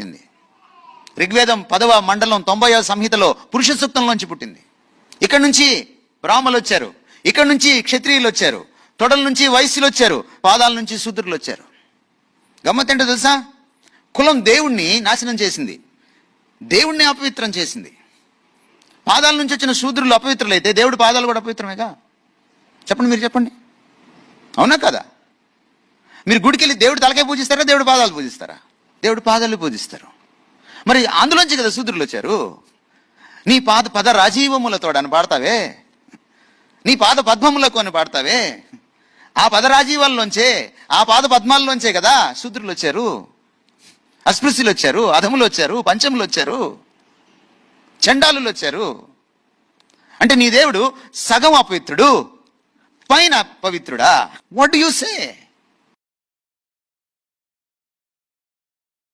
పుట్టింది. ఋగ్వేదం 10వ మండలం 90వ సంహితలో పురుష సూక్తంలోంచి పుట్టింది. ఇక్కడ నుంచి బ్రాహ్మలు వచ్చారు, ఇక్కడ నుంచి క్షత్రియులు వచ్చారు, తొడల నుంచి వైశ్యులు వచ్చారు, పాదాల నుంచి శూద్రులు వచ్చారు. గమ్మత్ ఏంటో తెలుసా? కులం దేవుణ్ణి నాశనం చేసింది, దేవుణ్ణి అపవిత్రం చేసింది. పాదాల నుంచి వచ్చిన శూద్రులు అపవిత్రులైతే దేవుడి పాదాలు కూడా అపవిత్రమేగా? చెప్పండి, మీరు చెప్పండి, అవునా కదా? మీరు గుడికి వెళ్ళి దేవుడి తలకాయ పూజిస్తారా, దేవుడి పాదాలు పూజిస్తారా? దేవుడి పాదాలు పూజిస్తారు. మరి అందులోంచి కదా శూద్రులు వచ్చారు. నీ పద రాజీవములతో అని పాడతావే, నీ పాద పద్మములకు అని పాడతావే, ఆ పద రాజీవాల్లోంచే, ఆ పాద పద్మాల్లోంచే కదా శూద్రులు వచ్చారు, అస్పృశ్యులు వచ్చారు, అధములు వచ్చారు, పంచములు వచ్చారు, చండాలులు వచ్చారు. అంటే నీ దేవుడు సగం అపవిత్రుడు, పైన పవిత్రుడా? What do you say?